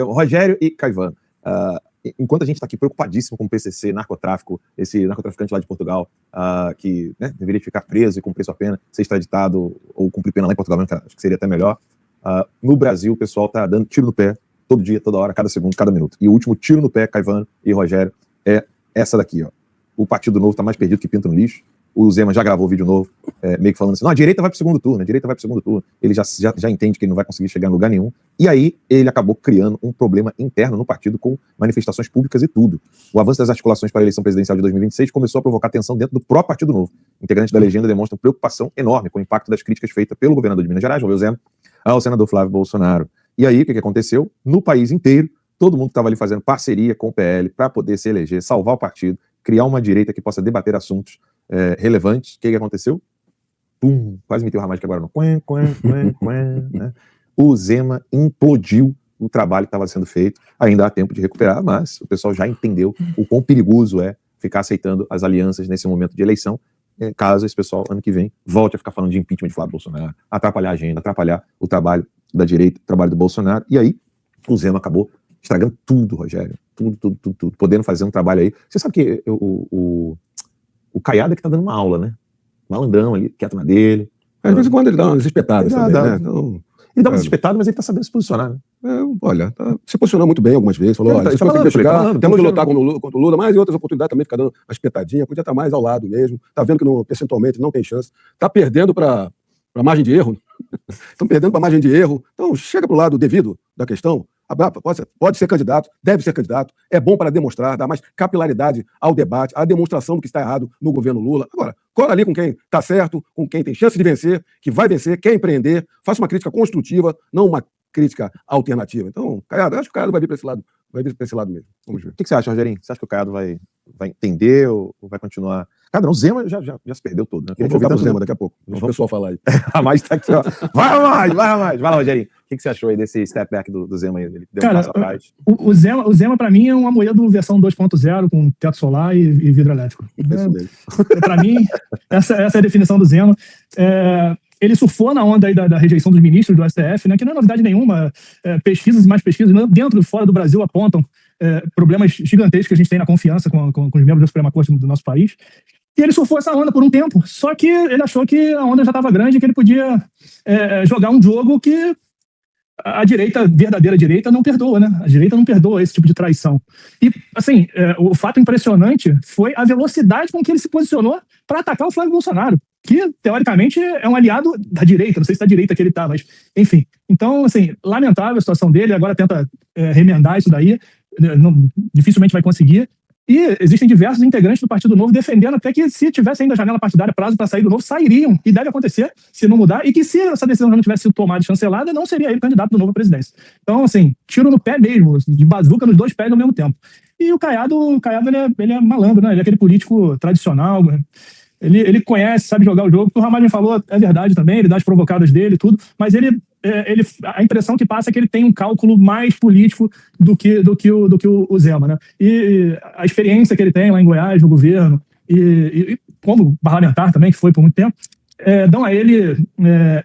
Rogério e Caivano, enquanto a gente está aqui preocupadíssimo com o PCC, narcotráfico, esse narcotraficante lá de Portugal, que deveria ficar preso e cumprir sua pena, ser extraditado ou cumprir pena lá em Portugal, acho que seria até melhor. No Brasil, o pessoal está dando tiro no pé todo dia, toda hora, cada segundo, cada minuto. E o último tiro no pé, Caivano e Rogério, é essa daqui, ó. O Partido Novo está mais perdido que pinto no lixo. O Zema já gravou vídeo novo, meio que falando assim, não, a direita vai pro segundo turno, a direita vai pro segundo turno. Ele já entende que ele não vai conseguir chegar em lugar nenhum. E aí ele acabou criando um problema interno no partido com manifestações públicas e tudo. O avanço das articulações para a eleição presidencial de 2026 começou a provocar tensão dentro do próprio Partido Novo. Integrantes da legenda demonstram preocupação enorme com o impacto das críticas feitas pelo governador de Minas Gerais, Romeu Zema, ao senador Flávio Bolsonaro. E aí, o que aconteceu? No país inteiro, todo mundo estava ali fazendo parceria com o PL para poder se eleger, salvar o partido, criar uma direita que possa debater assuntos relevantes. O que aconteceu? Pum, quase meteu o Ramagem agora no né? O Zema implodiu o trabalho que estava sendo feito. Ainda há tempo de recuperar, mas o pessoal já entendeu o quão perigoso é ficar aceitando as alianças nesse momento de eleição, caso esse pessoal, ano que vem, volte a ficar falando de impeachment de Flávio Bolsonaro, atrapalhar a agenda, atrapalhar o trabalho da direita, o trabalho do Bolsonaro. E aí, o Zema acabou estragando tudo, Rogério. Tudo. Podendo fazer um trabalho aí. Você sabe que o Caiado é que tá dando uma aula, né? Malandrão ali, quieto na dele. Às vezes quando ele dá umas espetadas também, né? Então, ele dá umas espetadas, mas ele tá sabendo se posicionar, né? Olha, se posicionou muito bem algumas vezes. Falou, olha, se conseguir chegar, temos que lutar contra o Lula, mas em outras oportunidades também fica dando uma espetadinha, podia estar mais ao lado mesmo. Tá vendo que percentualmente não tem chance. Tá perdendo para margem de erro. Estão perdendo para margem de erro. Então, chega pro lado devido da questão. Pode ser candidato, deve ser candidato, é bom para demonstrar, dar mais capilaridade ao debate, à demonstração do que está errado no governo Lula. Agora, cola ali com quem está certo, com quem tem chance de vencer, que vai vencer, quer empreender, faça uma crítica construtiva, não uma crítica alternativa. Então, Caiado, acho que o Caiado vai vir para esse lado, mesmo. Vamos ver. O que você acha, Rogerinho? Você acha que o Caiado vai entender ou vai continuar? Cara, não, o Zema já se perdeu todo, né? Vamos ouvir o Zema daqui a pouco. Vamos o pessoal falar aí. A mais tá aqui, ó. Vai mais. Vai lá, Rogerinho. O que você achou aí desse step back do Zema aí? Ele deu um passo atrás. O Zema, pra mim, é um Amoedo versão 2.0 com teto solar e vidro elétrico. Pra mim, essa é a definição do Zema. Ele surfou na onda aí da rejeição dos ministros do STF, né, que não é novidade nenhuma. Pesquisas dentro e fora do Brasil apontam problemas gigantescos que a gente tem na confiança com os membros da Suprema Corte do nosso país. E ele surfou essa onda por um tempo, só que ele achou que a onda já estava grande e que ele podia jogar um jogo que a direita, verdadeira direita, não perdoa, né? A direita não perdoa esse tipo de traição. E, assim, o fato impressionante foi a velocidade com que ele se posicionou para atacar o Flávio Bolsonaro, que, teoricamente, é um aliado da direita, não sei se da direita que ele tá, mas, enfim. Então, assim, lamentável a situação dele, agora tenta remendar isso daí, dificilmente vai conseguir. E existem diversos integrantes do Partido Novo defendendo até que, se tivesse ainda janela partidária, prazo para sair do Novo, sairiam. E deve acontecer, se não mudar. E que, se essa decisão já não tivesse sido tomada e chancelada, não seria ele candidato do Novo à presidência. Então, assim, tiro no pé mesmo, de bazuca nos dois pés ao mesmo tempo. E o Caiado ele é malandro, né? Ele é aquele político tradicional. Ele conhece, sabe jogar o jogo. O que o Ramagem falou é verdade também, ele dá as provocadas dele e tudo. Mas a impressão que passa é que ele tem um cálculo mais político do que o Zema, né? E a experiência que ele tem lá em Goiás, no governo, e como parlamentar também, que foi por muito tempo, dão a ele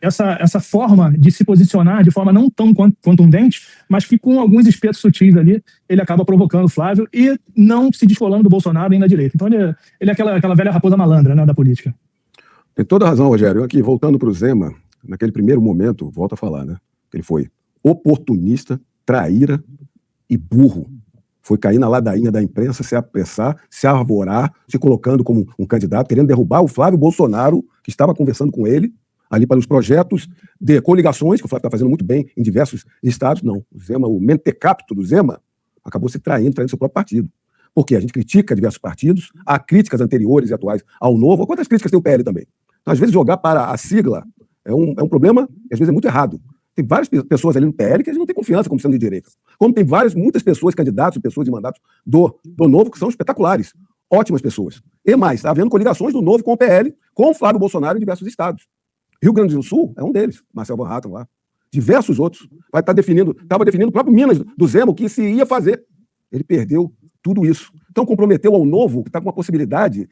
essa forma de se posicionar de forma não tão contundente, mas que com alguns espetos sutis ali, ele acaba provocando o Flávio e não se descolando do Bolsonaro nem da direita. Então ele é aquela velha raposa malandra, né, da política. Tem toda a razão, Rogério. Aqui, voltando para o Zema, naquele primeiro momento, volto a falar, né? Ele foi oportunista, traíra e burro. Foi cair na ladainha da imprensa, se apressar, se arvorar, se colocando como um candidato, querendo derrubar o Flávio Bolsonaro, que estava conversando com ele, ali para os projetos de coligações, que o Flávio está fazendo muito bem em diversos estados. Não, o Zema, o mentecapto do Zema, acabou se traindo seu próprio partido. Porque a gente critica diversos partidos, há críticas anteriores e atuais ao Novo, quantas críticas tem o PL também. Então, às vezes, jogar para a sigla é um problema, às vezes é muito errado. Tem várias pessoas ali no PL que a gente não tem confiança como sendo de direita. Como tem muitas pessoas, candidatos e pessoas em mandatos do Novo, que são espetaculares. Ótimas pessoas. E mais, está havendo coligações do Novo com o PL, com o Flávio Bolsonaro em diversos estados. Rio Grande do Sul é um deles, Marcel Van Hatten lá. Diversos outros. Estava definindo o próprio Minas do Zema o que se ia fazer. Ele perdeu tudo isso. Então comprometeu ao Novo, que está com uma possibilidade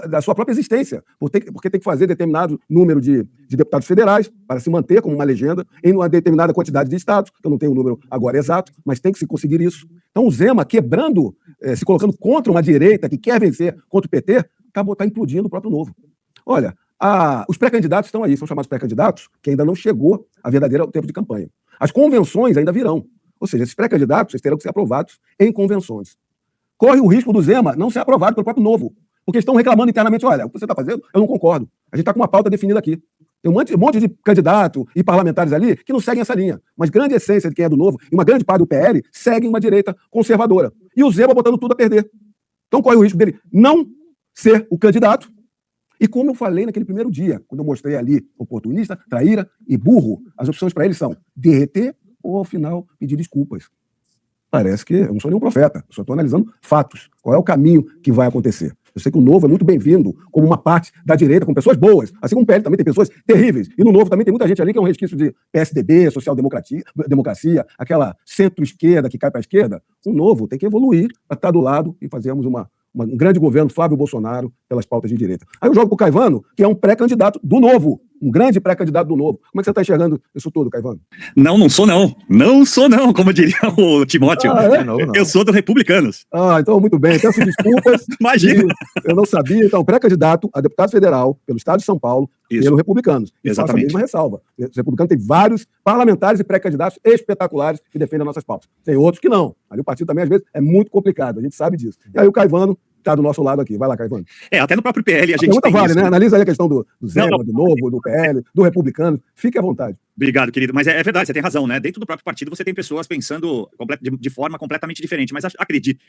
da sua própria existência, porque tem que fazer determinado número de deputados federais para se manter como uma legenda em uma determinada quantidade de estados, que eu não tenho o número agora exato, mas tem que se conseguir isso. Então o Zema, quebrando, se colocando contra uma direita que quer vencer contra o PT, está implodindo o próprio Novo. Olha, os pré-candidatos estão aí, são chamados pré-candidatos, que ainda não chegou a verdadeira tempo de campanha. As convenções ainda virão. Ou seja, esses pré-candidatos terão que ser aprovados em convenções. Corre o risco do Zema não ser aprovado pelo próprio Novo, porque estão reclamando internamente, olha, o que você está fazendo, eu não concordo. A gente está com uma pauta definida aqui. Tem um monte de candidato e parlamentares ali que não seguem essa linha. Mas grande essência de quem é do Novo, e uma grande parte do PL, seguem uma direita conservadora. E o Zema botando tudo a perder. Então corre o risco dele não ser o candidato. E como eu falei naquele primeiro dia, quando eu mostrei ali oportunista, traíra e burro, as opções para ele são derreter ou, ao final, pedir desculpas. Parece que eu não sou nenhum profeta, só estou analisando fatos. Qual é o caminho que vai acontecer? Eu sei que o Novo é muito bem-vindo como uma parte da direita, com pessoas boas. Assim como o PL também tem pessoas terríveis. E no Novo também tem muita gente ali que é um resquício de PSDB, social-democracia, aquela centro-esquerda que cai para a esquerda. O Novo tem que evoluir para estar do lado e fazermos um grande governo, Flávio Bolsonaro, pelas pautas de direita. Aí eu jogo para o Caivano, que é um pré-candidato do Novo. Um grande pré-candidato do Novo. Como é que você está enxergando isso tudo, Caivano? Não sou não. Não sou não, como diria o Timóteo. Não. Eu sou do Republicanos. Então muito bem. Peço desculpas. Imagina. Eu não sabia. Então, pré-candidato a deputado federal pelo Estado de São Paulo, pelo Republicanos. E faço a mesma ressalva. O Republicano tem vários parlamentares e pré-candidatos espetaculares que defendem as nossas pautas. Tem outros que não. Ali o partido também, às vezes, é muito complicado. A gente sabe disso. E aí o Caivano está do nosso lado aqui. Vai lá, Caivano. Até no próprio PL a gente tem vale, isso, né? Analisa aí a questão do Zema, do Novo, do PL, do Republicano. Fique à vontade. Obrigado, querido. Mas é verdade, você tem razão, né? Dentro do próprio partido você tem pessoas pensando de forma completamente diferente. Mas acredito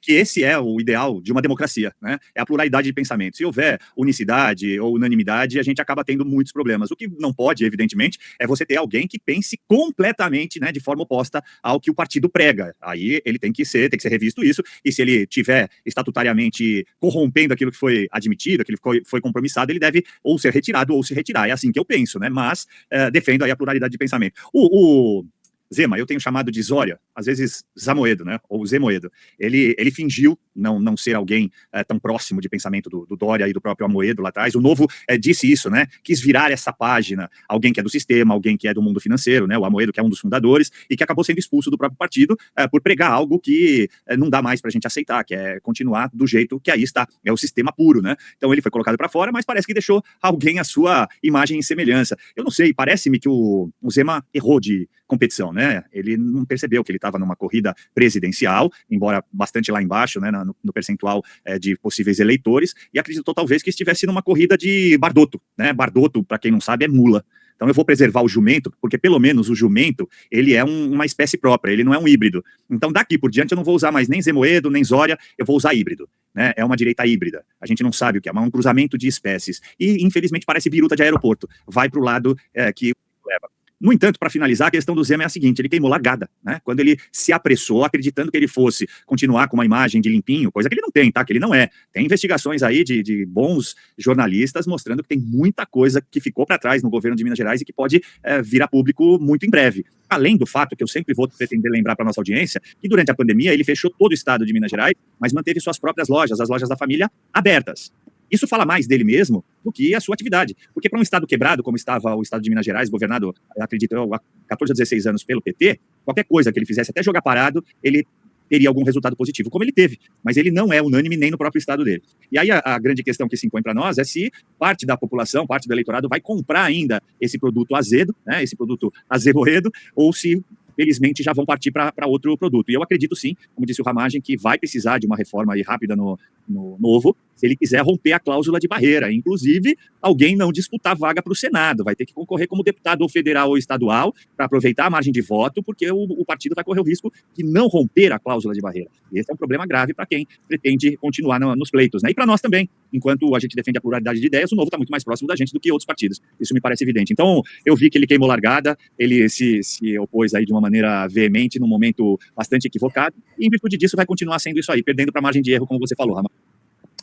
que esse é o ideal de uma democracia, né? É a pluralidade de pensamentos. Se houver unicidade ou unanimidade, a gente acaba tendo muitos problemas. O que não pode, evidentemente, é você ter alguém que pense completamente, né, de forma oposta ao que o partido prega. Aí ele tem que ser revisto isso, e se ele tiver estatutariamente corrompendo aquilo que foi admitido, aquilo que foi compromissado, ele deve ou ser retirado ou se retirar. É assim que eu penso, né? Mas defendo aí a pluralidade de pensamento. O Zema, eu tenho chamado de Zória, às vezes Zamoedo, né, ou Zemoedo. Ele fingiu não ser alguém tão próximo de pensamento do Dória e do próprio Amoedo lá atrás. O Novo disse isso, né, quis virar essa página, alguém que é do sistema, alguém que é do mundo financeiro, né, o Amoedo que é um dos fundadores e que acabou sendo expulso do próprio partido por pregar algo que não dá mais pra gente aceitar, que é continuar do jeito que aí está, é o sistema puro, né. Então ele foi colocado para fora, mas parece que deixou alguém a sua imagem e semelhança. Eu não sei, parece-me que o Zema errou de competição, né? Ele não percebeu que ele estava numa corrida presidencial, embora bastante lá embaixo, né, no percentual de possíveis eleitores, e acreditou talvez que estivesse numa corrida de Bardotto, né? Bardotto, para quem não sabe, é mula. Então eu vou preservar o jumento, porque pelo menos o jumento, ele é uma espécie própria, ele não é um híbrido. Então daqui por diante eu não vou usar mais nem Zemoedo, nem Zória, eu vou usar híbrido, né? É uma direita híbrida. A gente não sabe o que é, mas é um cruzamento de espécies. E infelizmente parece biruta de aeroporto. Vai para o lado que leva. No entanto, para finalizar, a questão do Zema é a seguinte, ele queimou largada, né? Quando ele se apressou, acreditando que ele fosse continuar com uma imagem de limpinho, coisa que ele não tem, tá? Que ele não é. Tem investigações aí de bons jornalistas mostrando que tem muita coisa que ficou para trás no governo de Minas Gerais e que pode vir a público muito em breve. Além do fato que eu sempre vou pretender lembrar para nossa audiência, que durante a pandemia ele fechou todo o estado de Minas Gerais, mas manteve suas próprias lojas, as lojas da família, abertas. Isso fala mais dele mesmo do que a sua atividade. Porque para um estado quebrado, como estava o estado de Minas Gerais, governado, acredito eu, há 14 a 16 anos pelo PT, qualquer coisa que ele fizesse, até jogar parado, ele teria algum resultado positivo, como ele teve. Mas ele não é unânime nem no próprio estado dele. E aí a grande questão que se impõe para nós é se parte da população, parte do eleitorado vai comprar ainda esse produto azedo, né, esse produto azevoedo, ou se felizmente já vão partir para outro produto. E eu acredito sim, como disse o Ramagem, que vai precisar de uma reforma aí rápida no Novo, se ele quiser romper a cláusula de barreira. Inclusive, alguém não disputar vaga para o Senado, vai ter que concorrer como deputado ou federal ou estadual para aproveitar a margem de voto, porque o partido vai correr o risco de não romper a cláusula de barreira. E esse é um problema grave para quem pretende continuar nos pleitos, né? E para nós também, enquanto a gente defende a pluralidade de ideias, o Novo está muito mais próximo da gente do que outros partidos. Isso me parece evidente. Então, eu vi que ele queimou largada, ele se opôs aí de uma maneira veemente, num momento bastante equivocado, e em virtude disso vai continuar sendo isso aí, perdendo para a margem de erro, como você falou, Ramagem.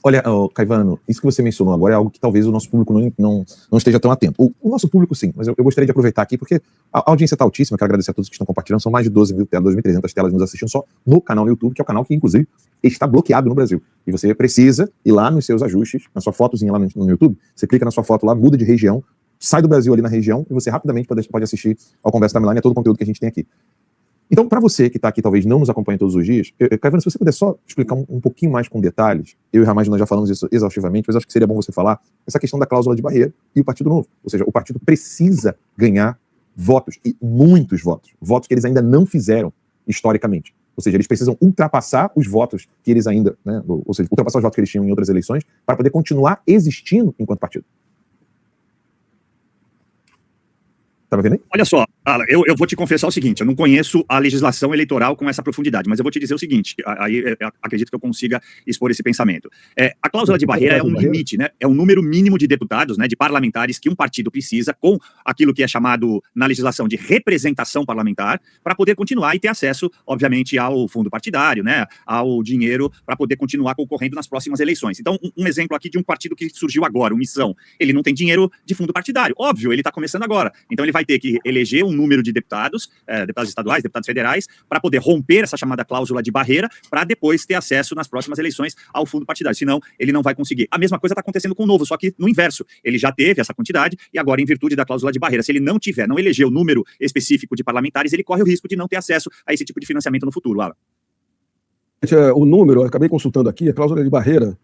Olha, Caivano, isso que você mencionou agora é algo que talvez o nosso público não esteja tão atento. O nosso público, sim, mas eu gostaria de aproveitar aqui, porque a audiência está altíssima. Quero agradecer a todos que estão compartilhando. São mais de 12 mil telas, 2.300 telas nos assistindo só no canal no YouTube, que é o canal que, inclusive, está bloqueado no Brasil. E você precisa ir lá nos seus ajustes, na sua fotozinha lá no YouTube, você clica na sua foto lá, muda de região, sai do Brasil ali na região, e você rapidamente pode assistir ao Conversa Timeline, a todo o conteúdo que a gente tem aqui. Então, para você que está aqui, talvez não nos acompanhe todos os dias, Caivano, se você puder só explicar um pouquinho mais com detalhes, eu e Ramagem nós já falamos isso exaustivamente, mas acho que seria bom você falar essa questão da cláusula de barreira e o Partido Novo. Ou seja, o partido precisa ganhar votos, e muitos votos, votos que eles ainda não fizeram historicamente. Ou seja, eles precisam ultrapassar os votos que eles ainda, né, ou seja, ultrapassar os votos que eles tinham em outras eleições para poder continuar existindo enquanto partido. Tá me vendo aí? Olha só, Alan, eu vou te confessar o seguinte, eu não conheço a legislação eleitoral com essa profundidade, mas eu vou te dizer o seguinte, aí acredito que eu consiga expor esse pensamento. A cláusula de barreira é um limite, né? É um número mínimo de deputados, né, de parlamentares que um partido precisa com aquilo que é chamado na legislação de representação parlamentar para poder continuar e ter acesso, obviamente, ao fundo partidário, né, ao dinheiro para poder continuar concorrendo nas próximas eleições. Então, um exemplo aqui de um partido que surgiu agora, o Missão, ele não tem dinheiro de fundo partidário, óbvio, ele está começando agora, então ele vai ter que eleger um número de deputados, deputados estaduais, deputados federais, para poder romper essa chamada cláusula de barreira, para depois ter acesso nas próximas eleições ao fundo partidário, senão ele não vai conseguir. A mesma coisa está acontecendo com o Novo, só que no inverso, ele já teve essa quantidade e agora, em virtude da cláusula de barreira, se ele não eleger o número específico de parlamentares, ele corre o risco de não ter acesso a esse tipo de financiamento no futuro, Alan. O número, eu acabei consultando aqui, a cláusula de barreira,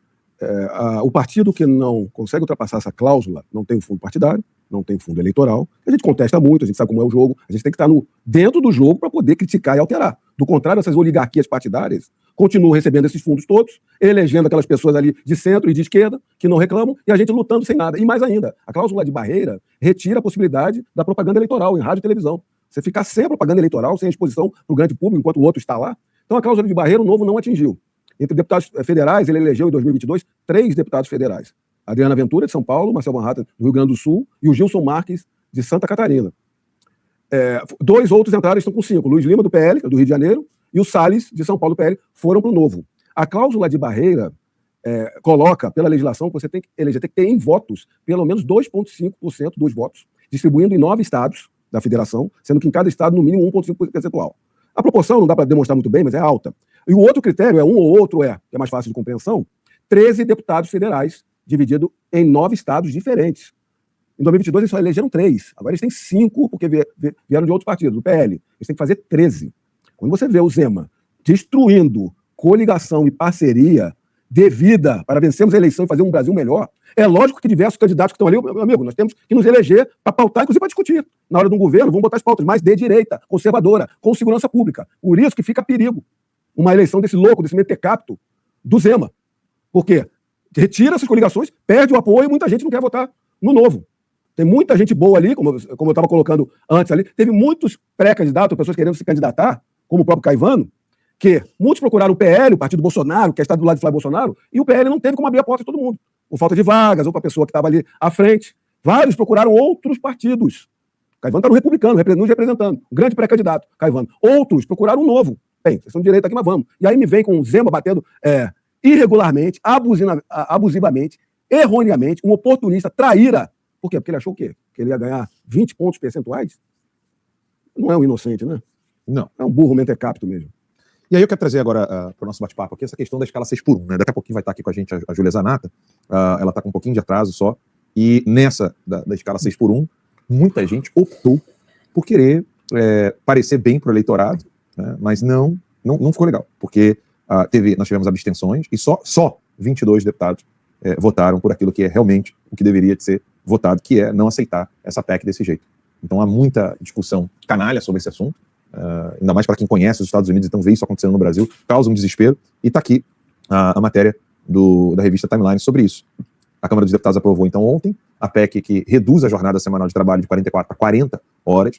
o partido que não consegue ultrapassar essa cláusula não tem um fundo partidário, não tem fundo eleitoral. A gente contesta muito, a gente sabe como é o jogo, a gente tem que estar dentro do jogo para poder criticar e alterar. Do contrário, essas oligarquias partidárias continuam recebendo esses fundos todos, elegendo aquelas pessoas ali de centro e de esquerda que não reclamam e a gente lutando sem nada. E mais ainda, a cláusula de barreira retira a possibilidade da propaganda eleitoral em rádio e televisão. Você ficar sem a propaganda eleitoral, sem a exposição para o grande público, enquanto o outro está lá. Então a cláusula de barreira o Novo não atingiu. Entre deputados federais, ele elegeu em 2022 3 deputados federais. Adriana Ventura, de São Paulo, Marcel Manhattan, do Rio Grande do Sul, e o Gilson Marques, de Santa Catarina. 2 outros entraram, estão com 5. Luiz Lima, do PL, do Rio de Janeiro, e o Salles, de São Paulo, do PL, foram para o Novo. A cláusula de barreira coloca, pela legislação, que você tem que eleger, tem que ter em votos pelo menos 2,5% dos votos, distribuindo em 9 estados da federação, sendo que em cada estado, no mínimo, 1,5%. A proporção não dá para demonstrar muito bem, mas é alta. E o outro critério um ou outro que é mais fácil de compreensão, 13 deputados federais, dividido em 9 estados diferentes. Em 2022, eles só elegeram 3. Agora eles têm 5, porque vieram de outros partidos, do PL. Eles têm que fazer 13. Quando você vê o Zema destruindo coligação e parceria devida para vencermos a eleição e fazer um Brasil melhor, é lógico que diversos candidatos que estão ali, meu amigo, nós temos que nos eleger para pautar, inclusive para discutir. Na hora de um governo, vamos botar as pautas mais de direita, conservadora, com segurança pública. Por isso que fica perigo uma eleição desse louco, desse mentecapto do Zema. Por quê? Retira essas coligações, perde o apoio e muita gente não quer votar no Novo. Tem muita gente boa ali, como eu estava colocando antes ali, teve muitos pré-candidatos, pessoas querendo se candidatar, como o próprio Caivano, que muitos procuraram o PL, o partido Bolsonaro, que está do lado de Flávio Bolsonaro, e o PL não teve como abrir a porta de todo mundo, por falta de vagas, ou para a pessoa que estava ali à frente. Vários procuraram outros partidos. Caivano está no Republicano, nos representando, um grande pré-candidato, Caivano. Outros procuraram um Novo. Bem, vocês são de direita aqui, mas vamos. E aí me vem com o Zema batendo irregularmente, abusivamente, erroneamente, um oportunista, traíra. Por quê? Porque ele achou o quê? Que ele ia ganhar 20 pontos percentuais? Não é um inocente, né? Não. É um burro mentecapto mesmo. E aí eu quero trazer agora para o nosso bate-papo aqui essa questão da escala 6x1, né? Daqui a pouquinho vai estar aqui com a gente a Júlia Zanata, ela está com um pouquinho de atraso só, e nessa da escala 6x1, muita gente optou por querer parecer bem para o eleitorado, né? Mas não ficou legal, porque nós tivemos abstenções e só 22 deputados votaram por aquilo que é realmente o que deveria de ser votado, que é não aceitar essa PEC desse jeito. Então há muita discussão canalha sobre esse assunto, ainda mais para quem conhece os Estados Unidos, então vê isso acontecendo no Brasil, causa um desespero, e está aqui a matéria da revista Timeline sobre isso. A Câmara dos Deputados aprovou então ontem a PEC que reduz a jornada semanal de trabalho de 44 para 40 horas,